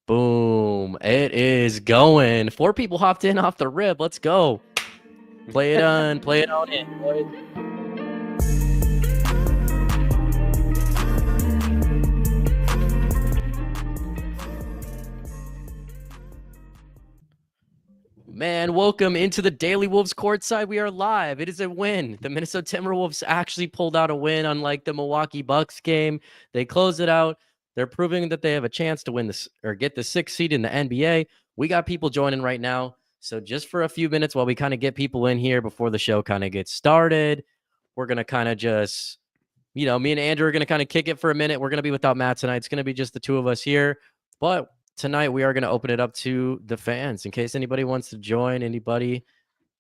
Boom. It is going. 4 people hopped in off the rip. Let's go. Play it on. Play it on in, boys. Man, welcome into the Daily Wolves courtside. We are live. It is a win. The Minnesota Timberwolves actually pulled out a win, unlike the Milwaukee Bucks game. They closed it out. They're proving that they have a chance to win this or get the 6th seed in the NBA. We got people joining right now. So just for a few minutes while we kind of get people in here before the show kind of gets started, we're going to kind of just, me and Andrew are going to kind of kick it for a minute. We're going to be without Matt tonight. It's going to be just the two of us here. But tonight we are going to open it up to the fans in case anybody wants to join.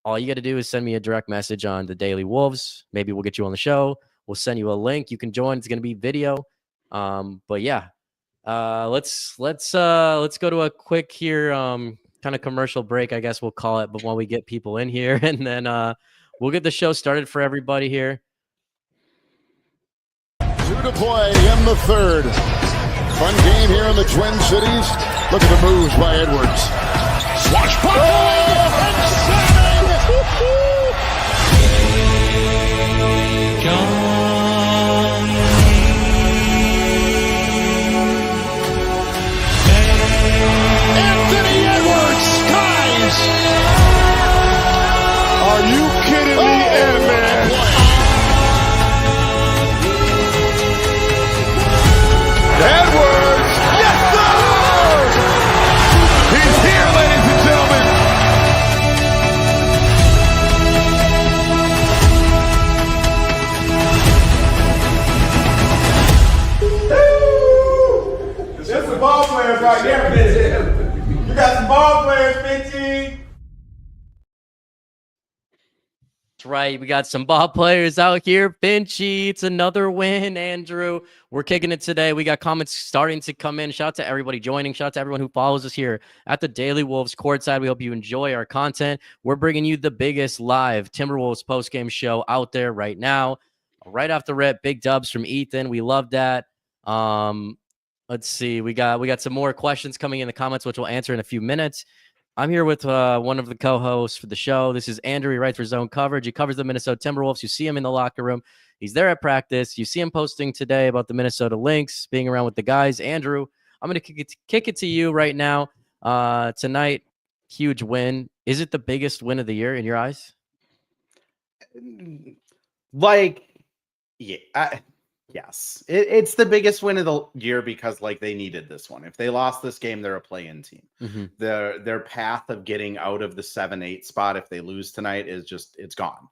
All you got to do is send me a direct message on the Daily Wolves. Maybe we'll get you on the show. We'll send you a link. You can join. It's going to be video. But yeah, let's go to a quick here kind of commercial break, I guess we'll call it. But when we get people in here, and then we'll get the show started for everybody here. 2 to play in the third. Fun game here in the Twin Cities. Look at the moves by Edwards. Swashbuckling and Anthony Edwards skies. Are you kidding me, Ant-Man? Edwards! Yes, sir! He's here, ladies and gentlemen. There's some ball players right there, bitch. You got some ball players, bitchy. That's right. We got some ball players out here. Finchy, it's another win, Andrew. We're kicking it today. We got comments starting to come in. Shout out to everybody joining. Shout out to everyone who follows us here at the Daily Wolves courtside. We hope you enjoy our content. We're bringing you the biggest live Timberwolves postgame show out there right now. Right off the rip, big dubs from Ethan. We love that. Let's see. We got some more questions coming in the comments, which we'll answer in a few minutes. I'm here with one of the co-hosts for the show. This is Andrew. He writes for Zone Coverage. He covers the Minnesota Timberwolves. You see him in the locker room. He's there at practice. You see him posting today about the Minnesota Lynx, being around with the guys. Andrew, I'm going to kick it to you right now. Tonight, huge win. Is it the biggest win of the year in your eyes? Yes. It's the biggest win of the year because they needed this one. If they lost this game, they're a play-in team. Mm-hmm. Their path of getting out of the 7-8 spot if they lose tonight is it's gone.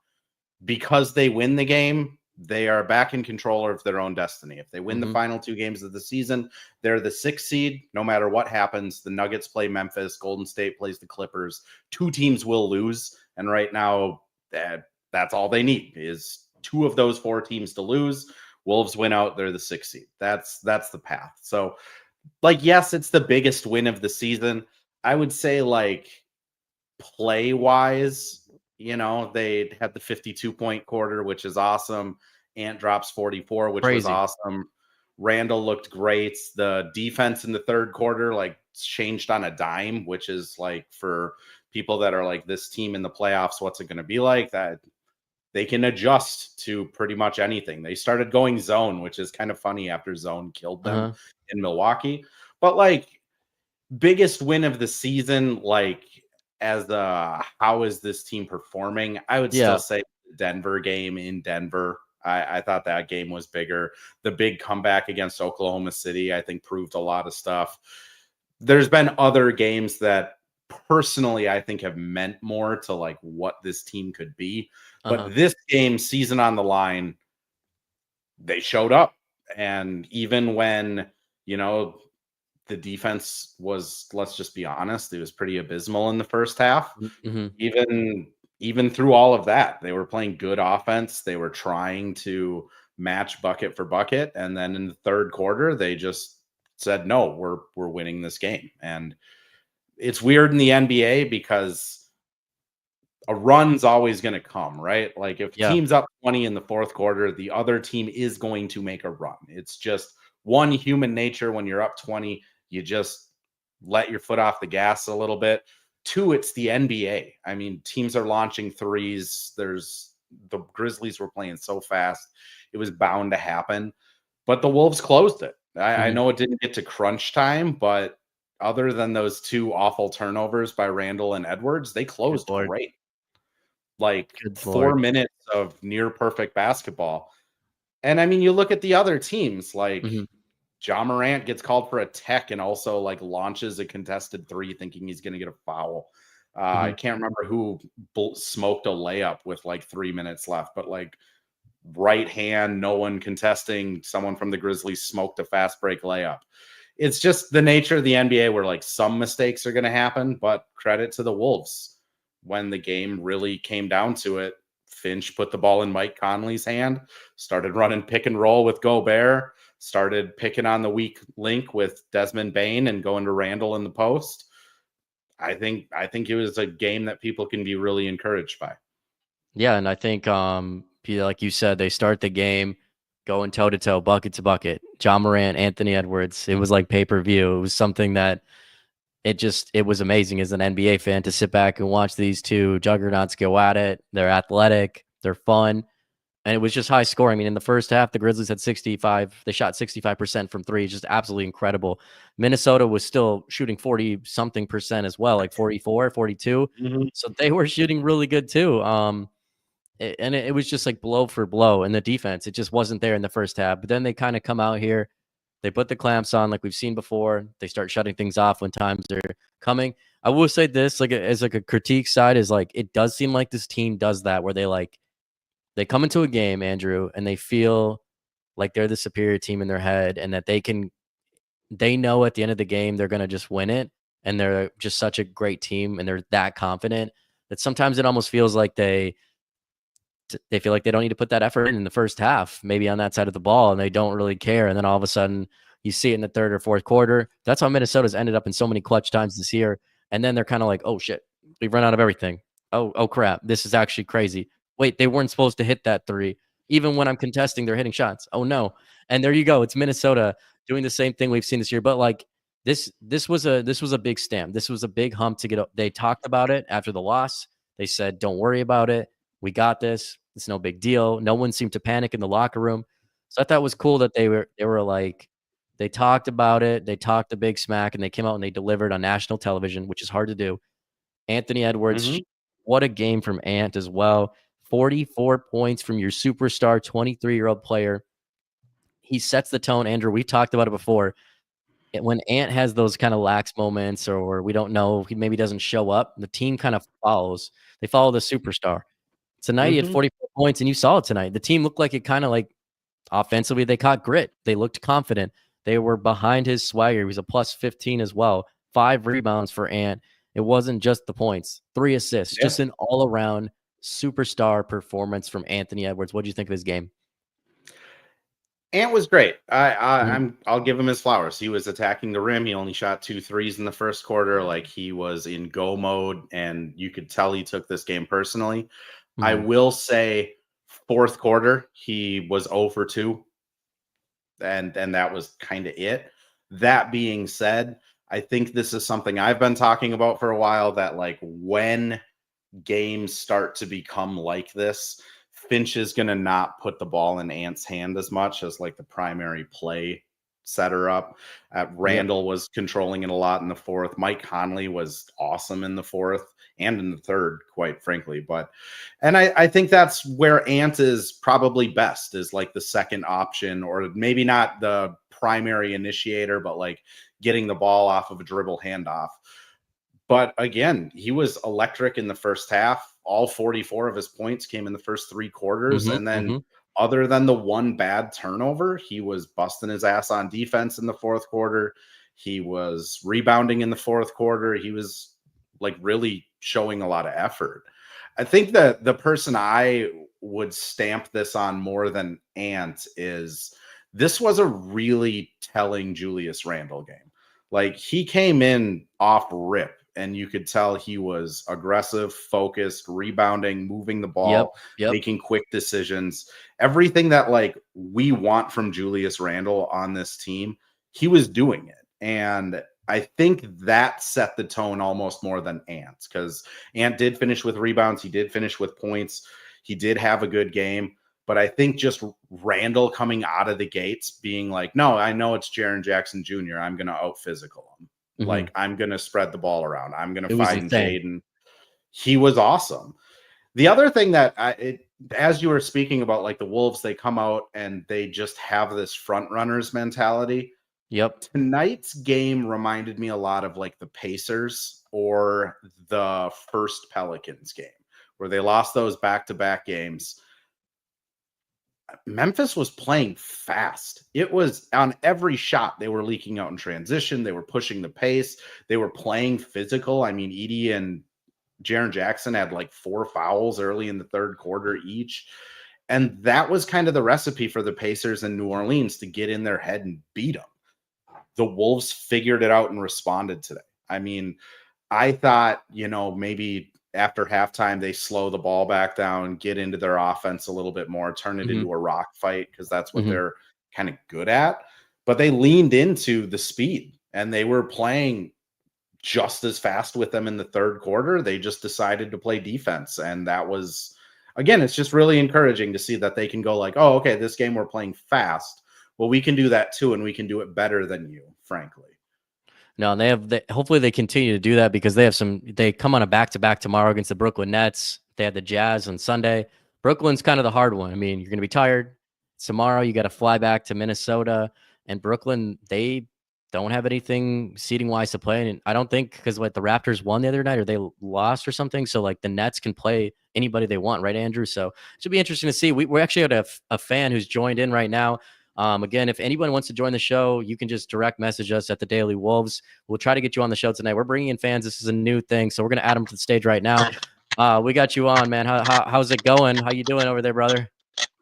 Because they win the game, they are back in control of their own destiny. If they win the final 2 games of the season, they're the 6th seed. No matter what happens, the Nuggets play Memphis, Golden State plays the Clippers. 2 teams will lose, and right now that's all they need is 2 of those 4 teams to lose. Wolves win out, they're the 6th seed. That's the path. So, yes, it's the biggest win of the season. I would say, play-wise, they had the 52-point quarter, which is awesome. Ant drops 44, which was awesome. Randall looked great. The defense in the third quarter, changed on a dime, which is, for people that are this team in the playoffs, what's it going to be like? That they can adjust to pretty much anything. They started going zone, which is kind of funny after zone killed them in Milwaukee. But biggest win of the season, as how is this team performing? I would still say the Denver game in Denver. I thought that game was bigger. The big comeback against Oklahoma City, I think, proved a lot of stuff. There's been other games that personally I think have meant more to what this team could be. But this game, season on the line, they showed up. And even when, the defense was, let's just be honest, it was pretty abysmal in the first half. Mm-hmm. Even through all of that, they were playing good offense. They were trying to match bucket for bucket. And then in the third quarter, they just said, no, we're winning this game. And it's weird in the NBA because a run's always going to come, right? If team's up 20 in the fourth quarter, the other team is going to make a run. It's just one human nature. When you're up 20, you just let your foot off the gas a little bit. 2, it's the NBA. I mean, teams are launching threes. The Grizzlies were playing so fast. It was bound to happen. But the Wolves closed it. I know it didn't get to crunch time, but other than those 2 awful turnovers by Randall and Edwards, they closed great. Like 4 minutes of near perfect basketball. And I mean, you look at the other teams, like Ja Morant gets called for a tech and also like launches a contested 3 thinking he's going to get a foul. I can't remember who smoked a layup with like 3 minutes left, but like right hand, no one contesting. Someone from the Grizzlies smoked a fast break layup. It's just the nature of the NBA where like some mistakes are going to happen, but credit to the Wolves. When the game really came down to it, Finch put the ball in Mike Conley's hand, started running pick and roll with Gobert, started picking on the weak link with Desmond Bane and going to Randall in the post. I think it was a game that people can be really encouraged by. Yeah, and I think like you said, they start the game going toe to toe, bucket to bucket. Ja Morant, Anthony Edwards. It was like pay-per-view. It was something that it was amazing as an NBA fan to sit back and watch these 2 juggernauts go at it. They're athletic, they're fun, and it was just high scoring. I mean, in the first half, the Grizzlies had 65. They shot 65% from 3, just absolutely incredible. Minnesota was still shooting 40-something% as well, like 44, 42. So they were shooting really good too. It was just like blow for blow in the defense. It just wasn't there in the first half. But then they kind of come out here. They put the clamps on like we've seen before. They start shutting things off when times are coming. I will say this, like as like a critique side, is like it does seem like this team does that where they come into a game, Andrew, and they feel like they're the superior team in their head and that they know at the end of the game they're gonna just win it. And they're just such a great team and they're that confident that sometimes it almost feels like they feel like they don't need to put that effort in the first half, maybe on that side of the ball, and they don't really care. And then all of a sudden you see it in the 3rd or 4th quarter. That's how Minnesota's ended up in so many clutch times this year. And then they're kind of like, oh shit, we've run out of everything. Oh crap, this is actually crazy. Wait, they weren't supposed to hit that 3. Even when I'm contesting, they're hitting shots. Oh no. And there you go. It's Minnesota doing the same thing we've seen this year. But like this was a big stamp. This was a big hump to get up. They talked about it after the loss. They said, don't worry about it. We got this. It's no big deal. No one seemed to panic in the locker room. So I thought it was cool that they were like, they talked about it. They talked a big smack and they came out and they delivered on national television, which is hard to do. Anthony Edwards, what a game from Ant as well. 44 points from your superstar 23-year-old player. He sets the tone. Andrew, we talked about it before. When Ant has those kind of lax moments or we don't know, he maybe doesn't show up, the team kind of follows. They follow the superstar. Tonight, he had 44 points, and you saw it tonight. The team looked like it kind of like offensively, they caught grit. They looked confident. They were behind his swagger. He was a plus 15 as well. 5 rebounds for Ant. It wasn't just the points. 3 assists. Yeah. Just an all-around superstar performance from Anthony Edwards. What do you think of his game? Ant was great. I'll give him his flowers. He was attacking the rim. He only shot 2 threes in the first quarter. Like he was in go mode, and you could tell he took this game personally. I will say 4th quarter, he was 0 for 2. And that was kind of it. That being said, I think this is something I've been talking about for a while, that like when games start to become like this, Finch is going to not put the ball in Ant's hand as much as like the primary play setter up. Randall was controlling it a lot in the 4th. Mike Conley was awesome in the 4th and in the 3rd, quite frankly. And I think that's where Ant is probably best, is like the second option, or maybe not the primary initiator, but like getting the ball off of a dribble handoff. But again, he was electric in the first half. All 44 of his points came in the first 3 quarters. And then other than the 1 bad turnover, he was busting his ass on defense in the 4th quarter. He was rebounding in the 4th quarter. He was like really showing a lot of effort. I think that the person I would stamp this on more than Ant is this was a really telling Julius Randle game. Like he came in off rip and you could tell he was aggressive, focused, rebounding, moving the ball, making quick decisions. Everything that like we want from Julius Randle on this team, he was doing it. And I think that set the tone almost more than Ant, because Ant did finish with rebounds. He did finish with points. He did have a good game. But I think just Randall coming out of the gates being like, no, I know it's Jaren Jackson Jr. I'm going to out physical him. Mm-hmm. Like, I'm going to spread the ball around. I'm going to find Jaden. He was awesome. The other thing that as you were speaking about, like the Wolves, they come out and they just have this front runners mentality. Yep. Tonight's game reminded me a lot of like the Pacers or the first Pelicans game, where they lost those back-to-back games. Memphis was playing fast. It was on every shot. They were leaking out in transition. They were pushing the pace. They were playing physical. I mean, Edie and Jaren Jackson had like 4 fouls early in the third quarter each. And that was kind of the recipe for the Pacers in New Orleans to get in their head and beat them. The Wolves figured it out and responded today. I mean, I thought, maybe after halftime, they slow the ball back down, get into their offense a little bit more, turn it into a rock fight, because that's what they're kind of good at. But they leaned into the speed, and they were playing just as fast with them in the third quarter. They just decided to play defense. And that was, again, it's just really encouraging to see that they can go like, oh, okay, this game we're playing fast. Well, we can do that too, and we can do it better than you, frankly. No, and hopefully they continue to do that, because they come on a back-to-back tomorrow against the Brooklyn Nets. They had the Jazz on Sunday. Brooklyn's kind of the hard one. I mean, you're going to be tired. Tomorrow you got to fly back to Minnesota, and Brooklyn, they don't have anything seeding-wise to play. And I don't think, because like the Raptors won the other night or they lost or something, so like the Nets can play anybody they want, right, Andrew? So it should be interesting to see. We actually had a fan who's joined in right now. Again, if anyone wants to join the show, you can just direct message us at the Daily Wolves. We'll try to get you on the show tonight. We're bringing in fans. This is a new thing, so we're going to add them to the stage right now. We got you on, man. How's it going? How you doing over there, brother?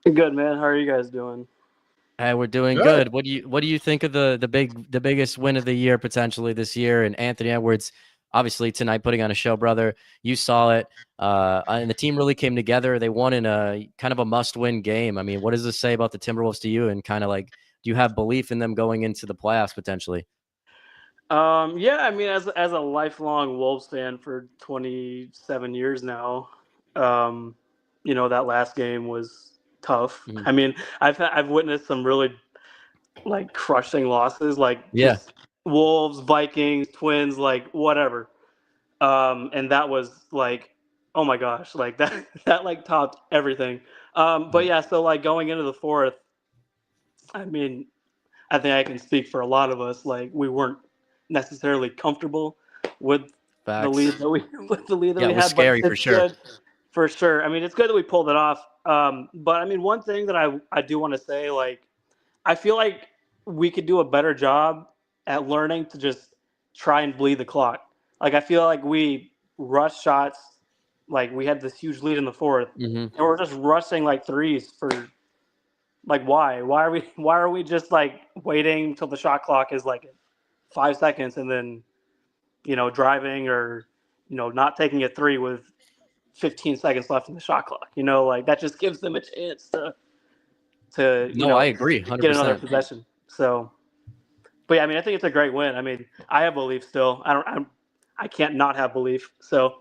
Good, man. How are you guys doing? Hey, we're doing good. What do you think of the biggest win of the year potentially this year? And Anthony Edwards, obviously tonight putting on a show, brother. You saw it, and the team really came together. They won in a kind of a must-win game. I mean, what does this say about the Timberwolves to you? And kind of like, do you have belief in them going into the playoffs potentially? Yeah, I mean, as a lifelong Wolves fan for 27 years now, that last game was tough. Mm-hmm. I mean, I've witnessed some really like crushing losses, like just Wolves, Vikings, Twins, like whatever. And that was like, oh my gosh, like that like topped everything. But yeah, so like going into the fourth, I mean, I think I can speak for a lot of us. Like we weren't necessarily comfortable with the lead that we it was had. Scary but for sure. For sure. I mean, it's good that we pulled it off. But I mean, one thing that I do want to say, like, I feel like we could do a better job at learning to just try and bleed the clock. Like, I feel like we rush shots. Like, we had this huge lead in the fourth, and we're just rushing like threes for. Like, why? Why are we just like waiting until the shot clock is like 5 seconds and then, driving or, not taking a three with 15 seconds left in the shot clock? Like that just gives them a chance to I agree, 100%. Get another possession. So, but yeah, I mean, I think it's a great win. I mean, I have belief still. I can't not have belief. So.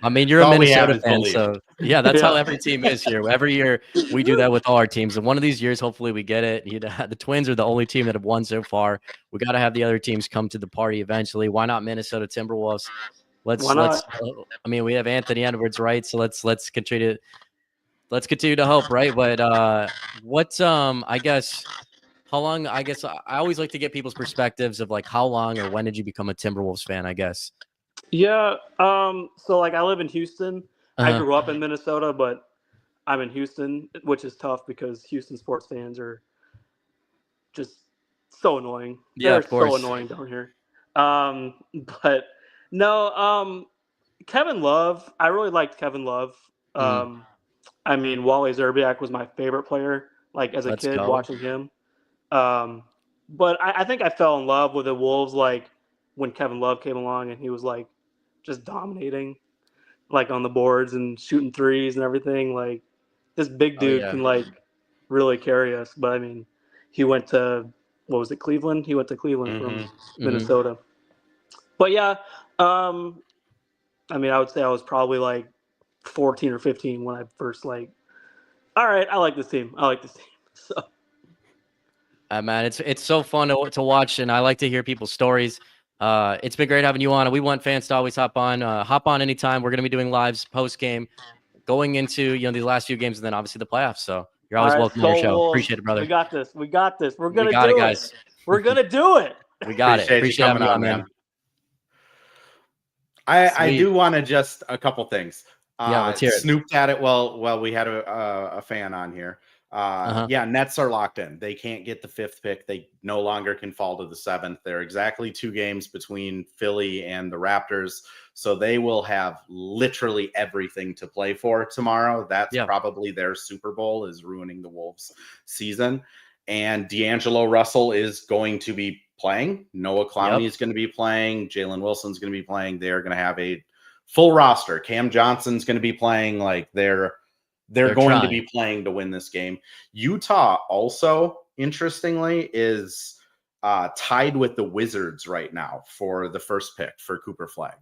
I mean, you're a Minnesota fan, so yeah, that's how every team is here. Every year we do that with all our teams, and one of these years, hopefully, we get it. The Twins are the only team that have won so far. We got to have the other teams come to the party eventually. Why not Minnesota Timberwolves? Let's. I mean, we have Anthony Edwards, right? So let's continue. Let's continue to hope, right? But I guess how long? I guess I always like to get people's perspectives of like how long or when did you become a Timberwolves fan? I guess. Yeah. So like I live in Houston. I grew up in Minnesota, but I'm in Houston, which is tough because Houston sports fans are just so annoying. Yeah, of course. So annoying down here. But no, Kevin Love. I really liked Kevin Love. I mean, Wally Zerbiak was my favorite player, like as a kid watching him. But I think I fell in love with the Wolves like when Kevin Love came along and he was like just dominating, like on the boards and shooting threes and everything. Like this big dude can like really carry us. But I mean, he went to Cleveland? He went to Cleveland from Minnesota. But yeah, I mean, I would say I was probably like 14 or 15 when I first like. All right, I like this team. I like this team. So. Man, it's so fun to watch, and I like to hear people's stories. It's been great having you on. We want fans to always hop on anytime. We're going to be doing lives post game, going into these last few games, and then obviously the playoffs. So you're always welcome on your show. Appreciate it, brother. We got this. We got this. We're gonna do it, guys. We're gonna do it. We got it. Appreciate you coming on, man. I do want to just a couple things. Yeah, let's hear it. Snooped at it. Well, we had a fan on here. Yeah, Nets are locked in. They can't get the 5th pick. They no longer can fall to the 7th. They're exactly 2 games between Philly and the Raptors. So they will have literally everything to play for tomorrow. That's probably their Super Bowl, is ruining the Wolves season. And D'Angelo Russell is going to be playing. Noah Clowney is going to be playing. Jalen Wilson's going to be playing. They are going to have a full roster. Cam Johnson's going to be playing. Like they're going to be playing to win this game. Utah also, interestingly, is tied with the Wizards right now for the 1st pick for Cooper Flag.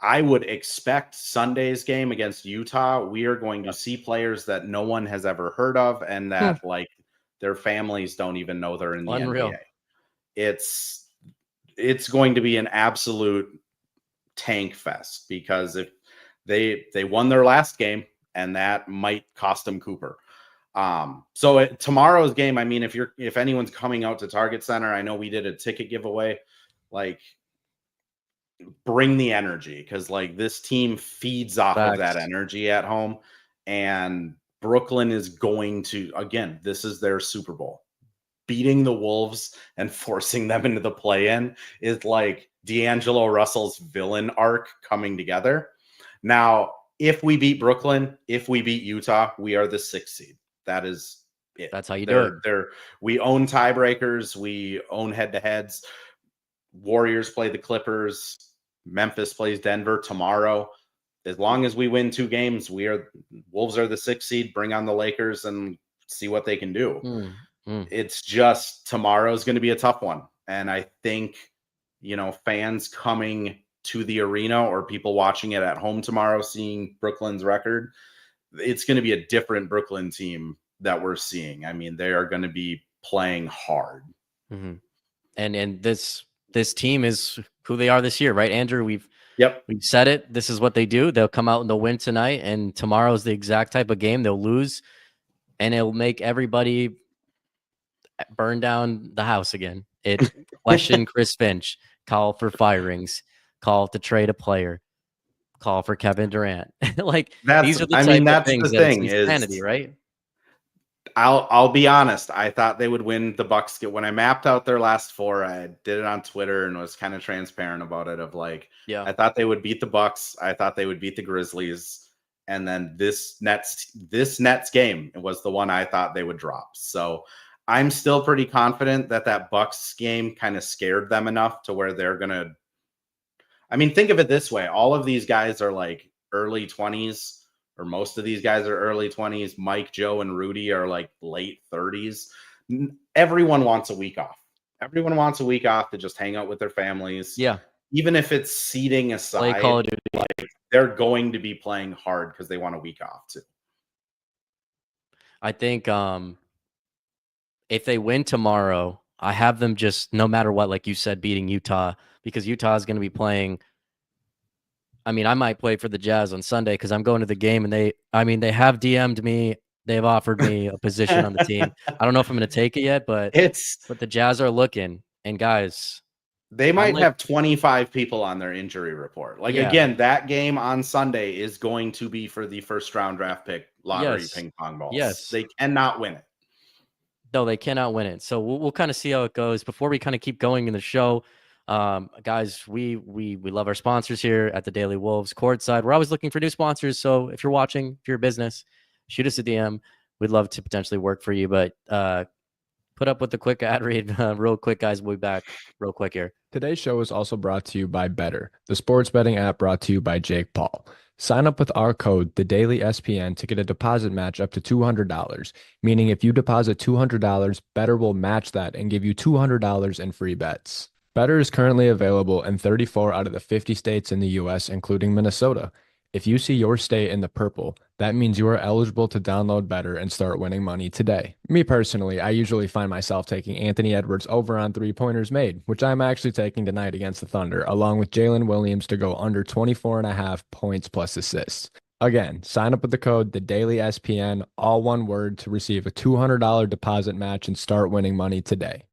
I would expect Sunday's game against Utah, we are going to see players that no one has ever heard of and that like their families don't even know they're in the NBA. It's going to be an absolute tank fest, because if they won their last game, and that might cost them Cooper. So tomorrow's game, I mean, if anyone's coming out to Target Center, I know we did a ticket giveaway, like bring the energy, because like this team feeds off of that energy at home, and Brooklyn is going to, again, this is their Super Bowl. Beating the Wolves and forcing them into the play-in is like D'Angelo Russell's villain arc coming together. Now, if we beat Brooklyn, if we beat Utah, we are the 6th seed. That is it. That's how you do it. We own tiebreakers. We own head-to-heads. Warriors play the Clippers. Memphis plays Denver tomorrow. As long as we win 2 games, Wolves are the 6th seed. Bring on the Lakers and see what they can do. It's just tomorrow's going to be a tough one. And I think, fans coming to the arena or people watching it at home tomorrow, seeing Brooklyn's record, it's going to be a different Brooklyn team that we're seeing. I mean, they are going to be playing hard. And this team is who they are this year, right, Andrew? We've said it. This is what they do. They'll come out and they'll win tonight, and tomorrow is the exact type of game they'll lose, and it'll make everybody burn down the house again. It question Chris Finch, call for firings, call to trade a player, call for Kevin Durant. Like these are the type of things the thing is insanity, right? I'll be honest. I thought they would win the Bucks. When I mapped out their last 4, I did it on Twitter and was kind of transparent about it. Of like, I thought they would beat the Bucks. I thought they would beat the Grizzlies, and then this Nets game was the one I thought they would drop. So I'm still pretty confident that Bucks game kind of scared them enough to where they're gonna. I mean, think of it this way: all of these guys are like early 20s. Or most of these guys are early 20s. Mike, Joe, and Rudy are like late 30s. Everyone wants a week off. Everyone wants a week off to just hang out with their families. Yeah. Even if it's seating aside, play Call of Duty. Like, they're going to be playing hard because they want a week off too. I think if they win tomorrow, I have them just, no matter what, like you said, beating Utah, because Utah is going to be playing. I mean, I might play for the Jazz on Sunday because I'm going to the game, and they have DM'd me. They've offered me a position on the team. I don't know if I'm going to take it yet, but the Jazz are looking. And guys, they might have 25 people on their injury report. Again, that game on Sunday is going to be for the 1st round draft pick lottery ping pong balls. Yes, they cannot win it. No, they cannot win it. So we'll kind of see how it goes before we kind of keep going in the show. Guys, we love our sponsors here at the Daily Wolves Courtside. We're always looking for new sponsors. So if you're watching, if you're a business, shoot us a DM. We'd love to potentially work for you, but put up with the quick ad read real quick, guys. We'll be back real quick here. Today's show is also brought to you by Better, the sports betting app brought to you by Jake Paul. Sign up with our code, TheDailySPN, to get a deposit match up to $200, meaning if you deposit $200, Better will match that and give you $200 in free bets. Better is currently available in 34 out of the 50 states in the US, including Minnesota. If you see your state in the purple, that means you are eligible to download Better and start winning money today. Me personally, I usually find myself taking Anthony Edwards over on 3-pointers made, which I'm actually taking tonight against the Thunder, along with Jalen Williams to go under 24.5 points plus assists. Again, sign up with the code TheDailySPN, all one word, to receive a $200 deposit match and start winning money today.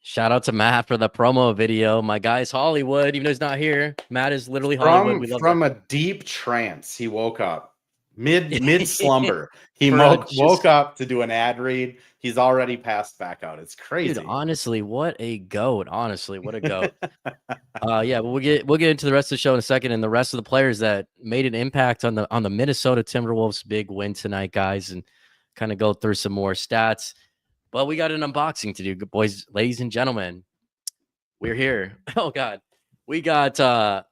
Shout out to Matt for the promo video. My guy's Hollywood, even though he's not here. Matt is literally Hollywood. We love from a deep trance. He woke up mid slumber. He Bro, woke up to do an ad read. He's already passed back out. It's crazy. Dude, honestly, what a goat. Honestly, what a goat. Yeah, but we'll get into the rest of the show in a second, and the rest of the players that made an impact on the Minnesota Timberwolves big win tonight, guys, and kind of go through some more stats. But we got an unboxing to do, boys, ladies and gentlemen. We're here. Oh God, we got a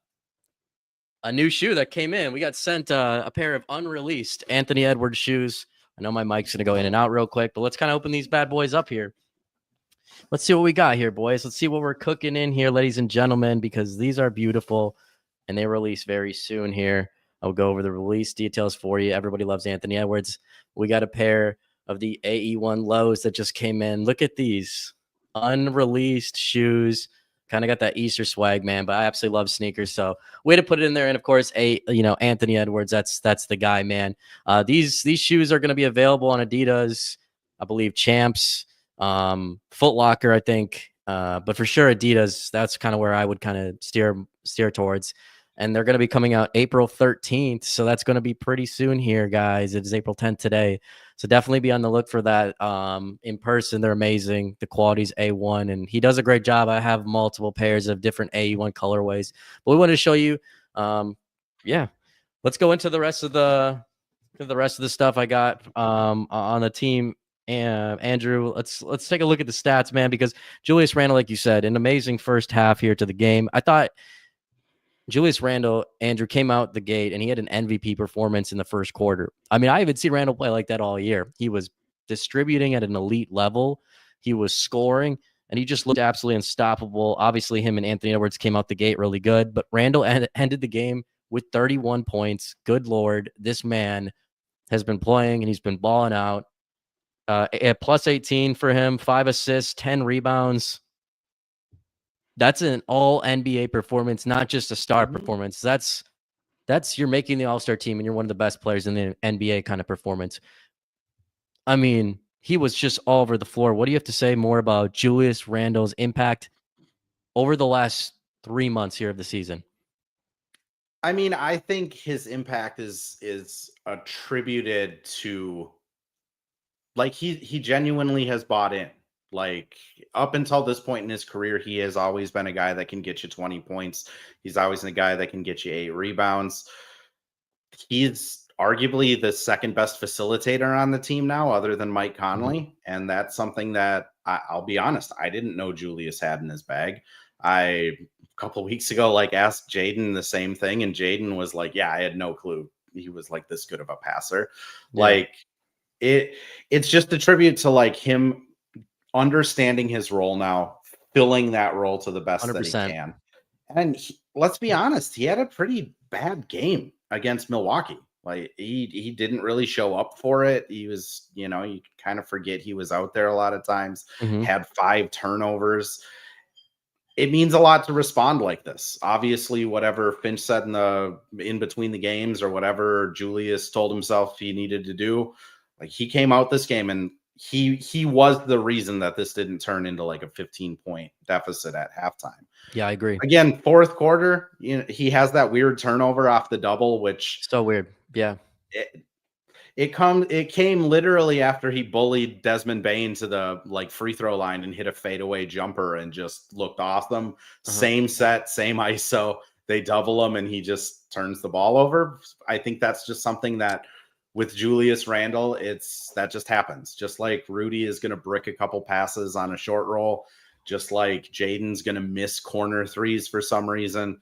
new shoe that came in. We got sent a pair of unreleased Anthony Edwards shoes. I know my mic's gonna go in and out real quick, but let's kind of open these bad boys up here. Let's see what we got here, boys. Let's see what we're cooking in here, ladies and gentlemen, because these are beautiful and they release very soon here. I'll go over the release details for you. Everybody loves Anthony Edwards. We got a pair of the AE1 lows that just came in. Look at these unreleased shoes. Kind of got that Easter swag, man, but I absolutely love sneakers. So way to put it in there. And of course, Anthony Edwards, that's the guy, man. These shoes are going to be available on Adidas, I believe, Champs, Foot Locker, I think. But for sure Adidas, that's kind of where I would kind of steer towards. And they're going to be coming out April 13th. So that's going to be pretty soon here, guys. It is April 10th today. So definitely be on the look for that. In person, they're amazing. The quality's A1, and he does a great job. I have multiple pairs of different AE1 colorways. But we wanted to show you, yeah. Let's go into the rest of the stuff I got on the team. And Andrew, let's take a look at the stats, man, because Julius Randle, like you said, an amazing first half here to the game. I thought Julius Randle, Andrew, came out the gate and he had an MVP performance in the first quarter. I mean, I haven't seen Randle play like that all year. He was distributing at an elite level. He was scoring, and he just looked absolutely unstoppable. Obviously, him and Anthony Edwards came out the gate really good, but Randle ended the game with 31 points. Good Lord, this man has been playing and he's been balling out. At plus 18 for him, 5 assists, 10 rebounds. That's an all NBA performance, not just a star performance. That's you're making the All-Star team and you're one of the best players in the NBA kind of performance. I mean, he was just all over the floor. What do you have to say more about Julius Randle's impact over the last 3 months here of the season? I mean, I think his impact is attributed to, like, he genuinely has bought in. Like, up until this point in his career, he has always been a guy that can get you 20 points. He's always a guy that can get you 8 rebounds. He's arguably the second best facilitator on the team now, other than Mike Conley. And that's something that I'll be honest, I didn't know Julius had in his bag. A couple of weeks ago, asked Jaden the same thing, and Jaden was like, yeah, I had no clue he was like this good of a passer. Yeah. It's just a tribute to him understanding his role now, filling that role to the best 100%. That he can. And let's be honest, he had a pretty bad game against Milwaukee. He didn't really show up for it. He was, you kind of forget he was out there a lot of times, had 5 turnovers. It means a lot to respond like this. Obviously, whatever Finch said in between the games, or whatever Julius told himself he needed to do, he came out this game and he was the reason that this didn't turn into a 15-point deficit at halftime. Yeah, I agree. Again, fourth quarter, he has that weird turnover off the double, which so weird. Yeah. It came literally after he bullied Desmond Bane to the free throw line and hit a fadeaway jumper and just looked awesome. Same set, same ISO. They double him and he just turns the ball over. I think that's just something that with Julius Randle, that just happens. Just like Rudy is going to brick a couple passes on a short roll, just like Jaden's going to miss corner threes for some reason,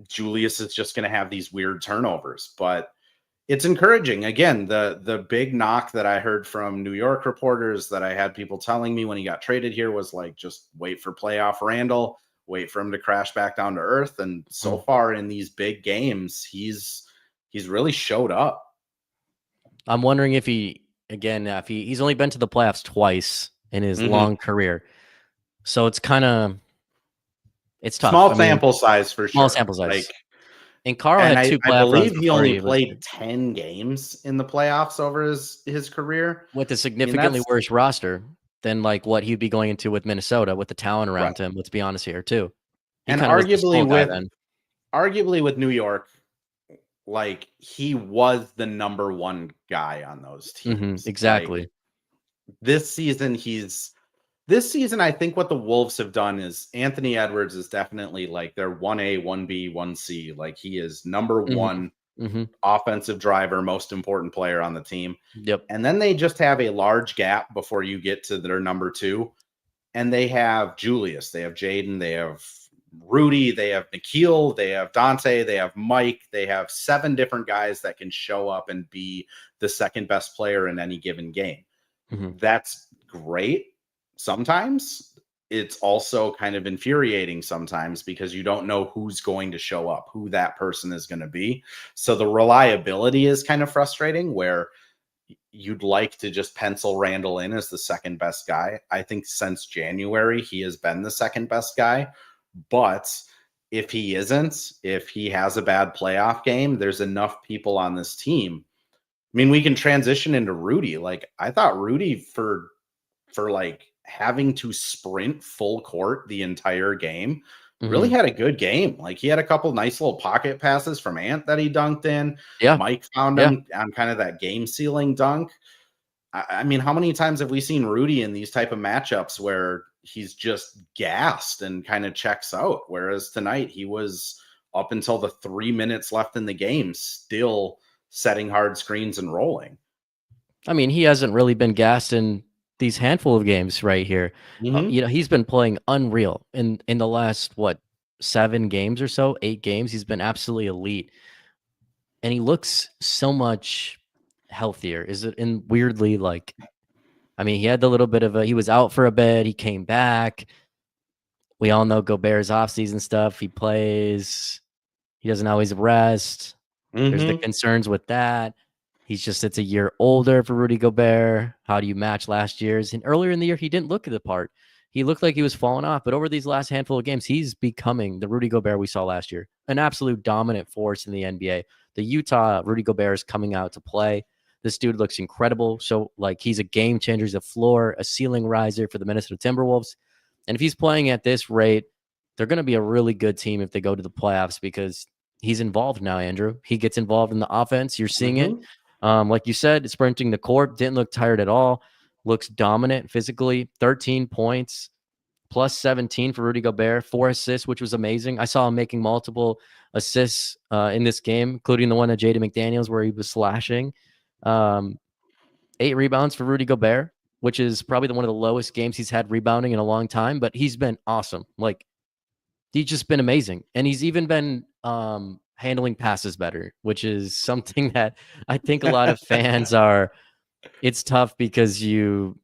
Julius is just going to have these weird turnovers. But it's encouraging. Again, the big knock that I heard from New York reporters that I had people telling me when he got traded here was like, just wait for playoff Randall, wait for him to crash back down to earth. And so far in these big games, he's really showed up. I'm wondering if he's only been to the playoffs twice in his long career. So it's tough. Small sample size for sure. Small sample size. Like, and Carl had two playoff I believe runs he only played 10 games in the playoffs over his career. With a significantly worse roster than like what he'd be going into with Minnesota with the talent around him. Let's be honest here too. And arguably with New York, like he was the number one guy on those teams. Exactly. Like, this season, I think what the Wolves have done is Anthony Edwards is definitely like their 1A, 1B, 1C. Like he is number one offensive driver, most important player on the team. Yep. And then they just have a large gap before you get to their number two. And they have Julius, they have Jaden, they have Rudy, they have Nikhil, they have Dante, they have Mike. They have 7 different guys that can show up and be the second best player in any given game. That's great. Sometimes it's also kind of infuriating sometimes because you don't know who's going to show up, who that person is going to be. So the reliability is kind of frustrating where you'd like to just pencil Randall in as the second best guy. I think since January, he has been the second best guy. But if he isn't, if he has a bad playoff game, there's enough people on this team. I mean, we can transition into Rudy. Like I thought Rudy for like having to sprint full court the entire game really had a good game. Like he had a couple nice little pocket passes from Ant that he dunked in. Yeah. Mike found him on kind of that game sealing dunk. I mean, how many times have we seen Rudy in these type of matchups where he's just gassed and kind of checks out? Whereas tonight he was up until the 3 minutes left in the game, still setting hard screens and rolling. I mean, he hasn't really been gassed in these handful of games right here. He's been playing unreal in the last 7 games or so, 8 games. He's been absolutely elite, and he looks so much healthier. Weirdly, like, I mean, he had the little bit of he was out for a bit. He came back. We all know Gobert's offseason stuff. He plays. He doesn't always rest. There's the concerns with that. It's a year older for Rudy Gobert. How do you match last year's? And earlier in the year, he didn't look the part. He looked like he was falling off. But over these last handful of games, he's becoming the Rudy Gobert we saw last year. An absolute dominant force in the NBA. The Utah Rudy Gobert is coming out to play. This dude looks incredible. So, like, he's a game changer. He's a floor, a ceiling riser for the Minnesota Timberwolves. And if he's playing at this rate, they're going to be a really good team if they go to the playoffs because he's involved now, Andrew. He gets involved in the offense. You're seeing it. Like you said, sprinting the court, didn't look tired at all. Looks dominant physically. 13 points, plus 17 for Rudy Gobert. 4 assists, which was amazing. I saw him making multiple assists in this game, including the one at Jaden McDaniels where he was slashing. 8 rebounds for Rudy Gobert, which is probably one of the lowest games he's had rebounding in a long time, but he's been awesome. Like, he's just been amazing. And he's even been handling passes better, which is something that I think a lot of fans are. It's tough because you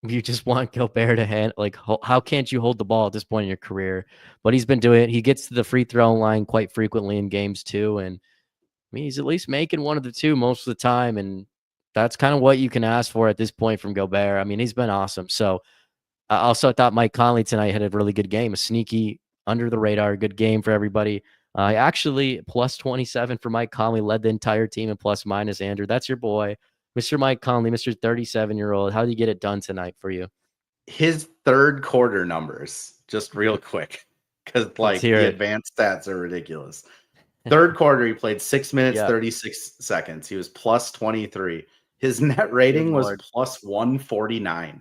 just want Gobert to hand, like, how can't you hold the ball at this point in your career? But he's been doing it. He gets to the free throw line quite frequently in games too. And I mean, he's at least making one of the two most of the time. And that's kind of what you can ask for at this point from Gobert. I mean, he's been awesome. So I also thought Mike Conley tonight had a really good game, a sneaky, under the radar, good game for everybody. Actually, plus 27 for Mike Conley, led the entire team in plus minus. Andrew, that's your boy, Mr. Mike Conley, Mr. 37-year-old. How did you get it done tonight for you? His third quarter numbers, just real quick, because like the advanced stats are ridiculous. Third quarter, he played 6 minutes, 36 seconds. He was plus 23. His net rating was plus 149.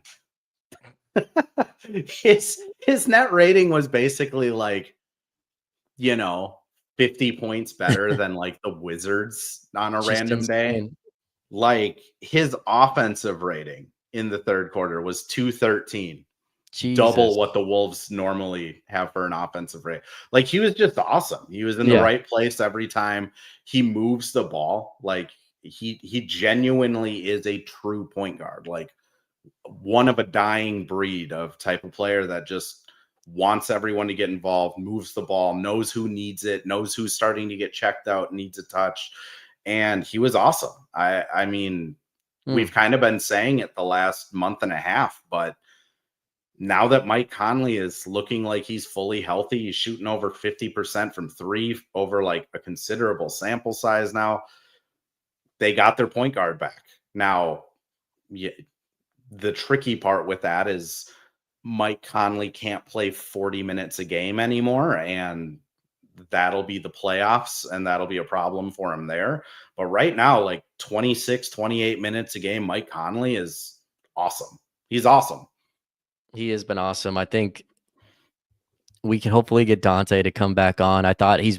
His net rating was basically like, 50 points better than like the Wizards on a random day. Like, his offensive rating in the third quarter was 213. Double what the Wolves normally have for an offensive rate. Like, he was just awesome. He was in the right place every time. He moves the ball. Like, he genuinely is a true point guard, like one of a dying breed of type of player that just wants everyone to get involved, moves the ball, knows who needs it, knows who's starting to get checked out, needs a touch. And he was awesome. I mean, we've kind of been saying it the last month and a half, but now that Mike Conley is looking like he's fully healthy, he's shooting over 50% from three over like a considerable sample size now. They got their point guard back. Now, the tricky part with that is Mike Conley can't play 40 minutes a game anymore, and that'll be the playoffs, and that'll be a problem for him there. But right now, like 26, 28 minutes a game, Mike Conley is awesome. He's awesome. He has been awesome. I think we can hopefully get Dante to come back on. I thought he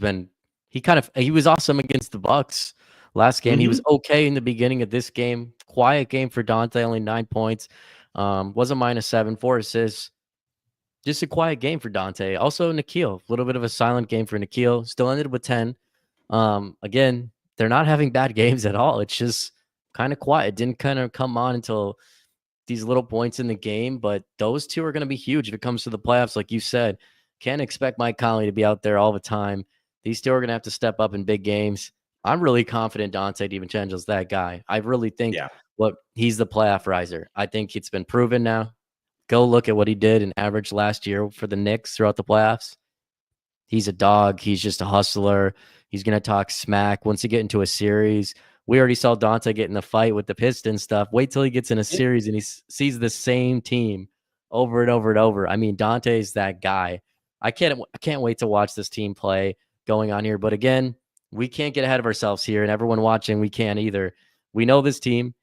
was awesome against the Bucks last game. He was okay in the beginning of this game. Quiet game for Dante, only 9 points. Was a -7, 4 assists. Just a quiet game for Dante. Also, Nikhil, a little bit of a silent game for Nikhil. Still ended with 10. Again, they're not having bad games at all. It's just kind of quiet. It didn't kind of come on until these little points in the game, but those two are going to be huge if it comes to the playoffs. Like you said, can't expect Mike Conley to be out there all the time. These two are going to have to step up in big games. I'm really confident Dante DiVincenzo's that guy. I really think he's the playoff riser. I think it's been proven now. Go look at what he did in average last year for the Knicks throughout the playoffs. He's a dog. He's just a hustler. He's going to talk smack once you get into a series. We already saw Dante get in the fight with the Pistons stuff. Wait till he gets in a series and he sees the same team over and over and over. I mean, Dante's that guy. I can't wait to watch this team play going on here. But again, we can't get ahead of ourselves here, and everyone watching, we can't either. We know this team.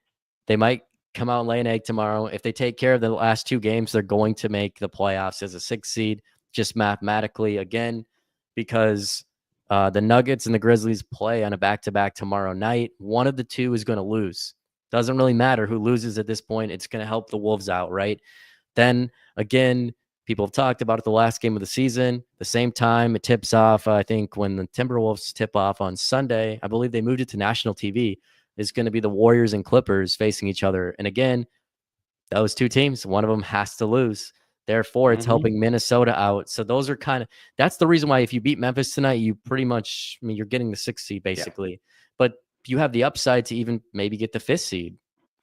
They might come out and lay an egg tomorrow. If they take care of the last 2 games, they're going to make the playoffs as a 6th seed, just mathematically, again, because the Nuggets and the Grizzlies play on a back-to-back tomorrow night. One of the two is going to lose. Doesn't really matter who loses at this point. It's going to help the Wolves out, right? Then, again, people have talked about it the last game of the season. The same time it tips off, I think, when the Timberwolves tip off on Sunday. I believe they moved it to national TV. It's going to be the Warriors and Clippers facing each other. And again, those two teams, one of them has to lose. Therefore, it's helping Minnesota out. So those are that's the reason why if you beat Memphis tonight, you pretty much, you're getting the 6th seed basically. Yeah. But you have the upside to even maybe get the 5th seed.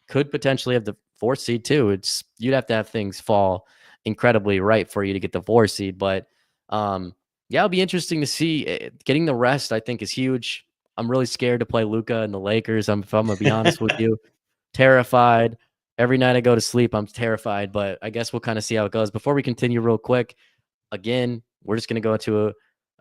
Could potentially have the 4th seed too. You'd have to have things fall incredibly right for you to get the 4th seed. But it'll be interesting to see. Getting the rest, I think, is huge. I'm really scared to play Luka and the Lakers. If I'm going to be honest with you, terrified. Every night I go to sleep, I'm terrified, but I guess we'll kind of see how it goes. Before we continue real quick, again, we're just going to go into a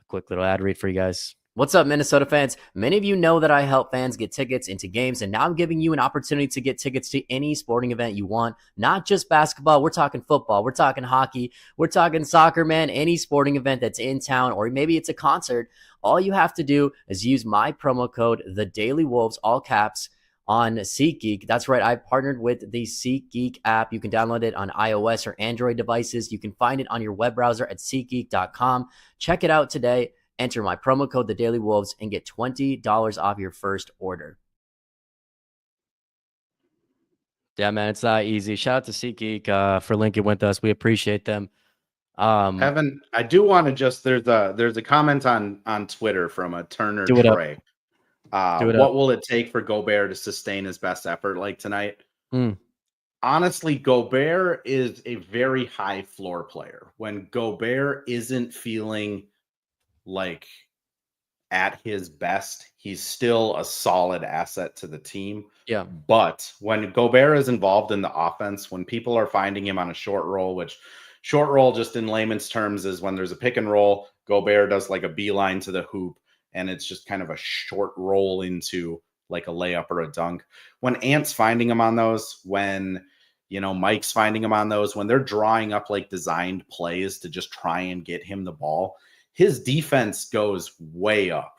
quick little ad read for you guys. What's up, Minnesota fans? Many of you know that I help fans get tickets into games, and now I'm giving you an opportunity to get tickets to any sporting event you want, not just basketball. We're talking football. We're talking hockey. We're talking soccer, man. Any sporting event that's in town, or maybe it's a concert. All you have to do is use my promo code, TheDailyWolves, all caps, on SeatGeek. That's right. I partnered with the SeatGeek app. You can download it on iOS or Android devices. You can find it on your web browser at SeatGeek.com. Check it out today. Enter my promo code, TheDailyWolves, and get $20 off your first order. Yeah, man, it's not easy. Shout out to SeatGeek for linking with us. We appreciate them. Evan, I do want to just there's a comment on Twitter from a Turner Trey. What will it take for Gobert to sustain his best effort like tonight? Honestly, Gobert is a very high floor player. When Gobert isn't feeling like at his best, he's still a solid asset to the team. Yeah. But when Gobert is involved in the offense, when people are finding him on a short roll, which short roll just in layman's terms is when there's a pick and roll, Gobert does like a beeline to the hoop, and it's just kind of a short roll into like a layup or a dunk. When Ant's finding him on those, when, Mike's finding him on those, when they're drawing up like designed plays to just try and get him the ball, his defense goes way up.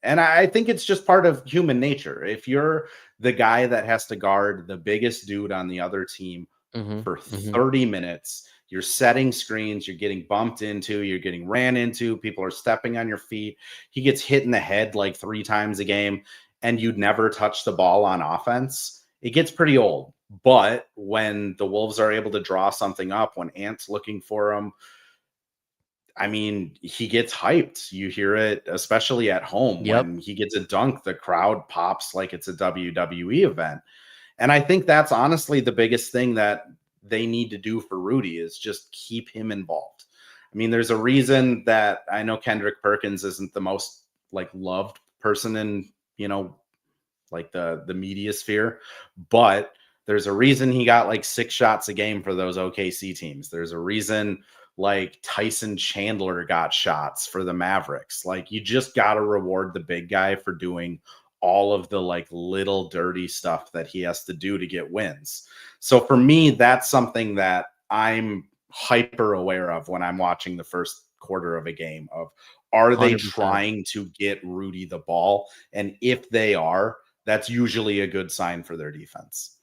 And I think it's just part of human nature. If you're the guy that has to guard the biggest dude on the other team for 30 minutes, you're setting screens, you're getting bumped into, you're getting ran into, people are stepping on your feet. He gets hit in the head like 3 times a game. and you'd never touch the ball on offense, it gets pretty old. But when the Wolves are able to draw something up, when Ant's looking for him, I mean, he gets hyped. You hear it, especially at home. Yep. When he gets a dunk, the crowd pops like it's a WWE event. And I think that's honestly the biggest thing that they need to do for Rudy is just keep him involved. I mean, there's a reason that I know Kendrick Perkins isn't the most like loved person in, like the media sphere, but there's a reason he got like 6 shots a game for those OKC teams. There's a reason like Tyson Chandler got shots for the Mavericks. Like, you just got to reward the big guy for doing all of the like little dirty stuff that he has to do to get wins. So for me, that's something that I'm hyper aware of when I'm watching the first quarter of a game of, are they 100%. trying to get Rudy the ball? And if they are, that's usually a good sign for their defense.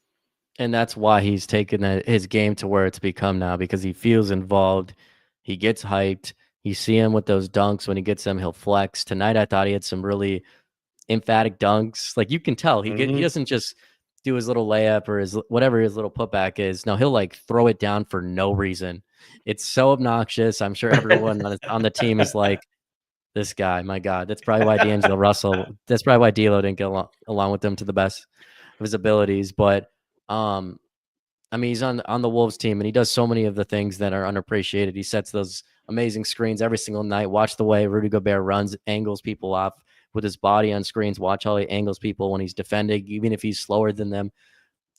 And that's why he's taken his game to where it's become now, because he feels involved. He gets hyped. You see him with those dunks. When he gets them, he'll flex. Tonight, I thought he had some really emphatic dunks. Like, you can tell he doesn't just do his little layup or his whatever his little putback is. No, he'll like throw it down for no reason. It's so obnoxious. I'm sure everyone on the team is like, this guy, my God. That's probably why D'Angelo Russell, that's probably why D'Lo didn't get along with him to the best of his abilities. But I mean, he's on the Wolves team, and he does so many of the things that are unappreciated. He sets those amazing screens every single night. Watch the way Rudy Gobert runs, angles people off with his body on screens. Watch how he angles people when he's defending, even if he's slower than them.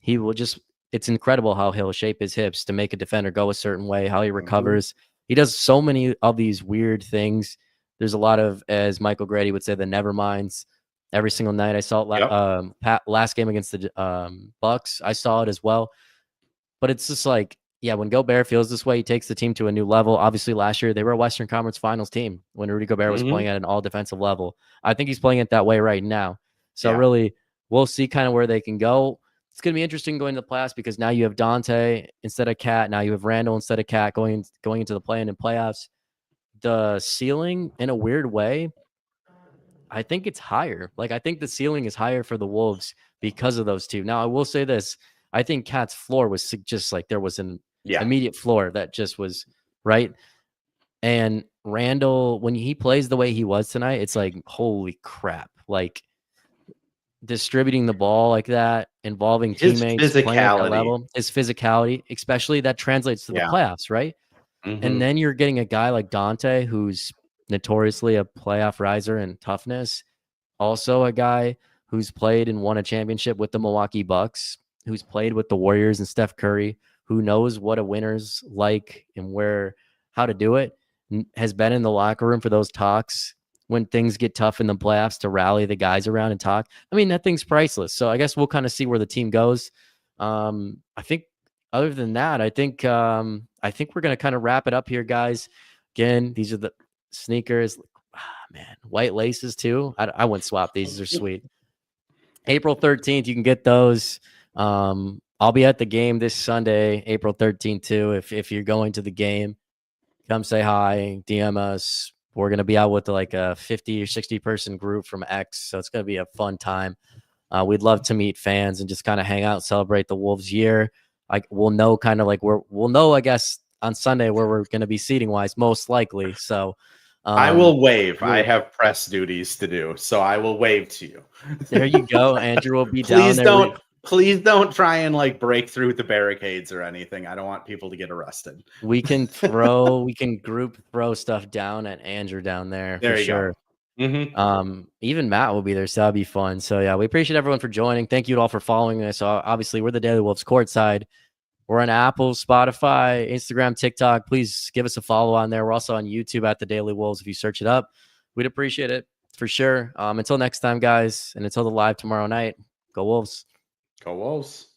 He will just, it's incredible how he'll shape his hips to make a defender go a certain way, how he recovers. He does so many of these weird things. There's a lot of, as Michael Grady would say, the never minds. Every single night I saw it. Last game against the Bucks, I saw it as well. But it's just like, yeah, when Gobert feels this way, he takes the team to a new level. Obviously, last year they were a Western Conference Finals team when Rudy Gobert was playing at an all-defensive level. I think he's playing it that way right now. So really, we'll see kind of where they can go. It's going to be interesting going to the playoffs, because now you have Dante instead of Cat. Now you have Randall instead of Cat going into the play-in and playoffs. The ceiling, in a weird way, I think it's higher. Like, I think the ceiling is higher for the Wolves because of those two. Now, I will say this. I think Cat's floor was just like, there was an immediate floor that just was right. And Randall, when he plays the way he was tonight, it's like, holy crap. Like, distributing the ball like that, involving teammates, playing at that level, his physicality, especially that translates to the playoffs, right? And then you're getting a guy like Dante, who's notoriously a playoff riser in toughness. Also a guy who's played and won a championship with the Milwaukee Bucks, who's played with the Warriors and Steph Curry, who knows what a winner's like and how to do it, has been in the locker room for those talks when things get tough in the playoffs to rally the guys around and talk. I mean, that thing's priceless. So I guess we'll kind of see where the team goes. I think other than that, I think we're going to kind of wrap it up here, guys. Again, these are the sneakers. Man, white laces too. I wouldn't swap these. These are sweet. April 13th, you can get those. I'll be at the game this Sunday, April 13th too. If you're going to the game, come say hi, DM us. We're going to be out with like a 50 or 60 person group from X. So it's going to be a fun time. We'd love to meet fans and just kind of hang out and celebrate the Wolves year. We'll know kind of like we'll know, I guess, on Sunday where we're going to be seating wise, most likely. So I will wave. I have press duties to do, so I will wave to you. There you go. Andrew will be down there. Please don't try and like break through the barricades or anything. I don't want people to get arrested. We can group throw stuff down at Andrew down there for sure. Even Matt will be there, so that'll be fun. So yeah, we appreciate everyone for joining. Thank you all for following us. Obviously, we're the Daily Wolves Courtside. We're on Apple, Spotify, Instagram, TikTok. Please give us a follow on there. We're also on YouTube at the Daily Wolves. If you search it up, we'd appreciate it for sure. Until next time, guys, and until the live tomorrow night, go Wolves. Go Wolves.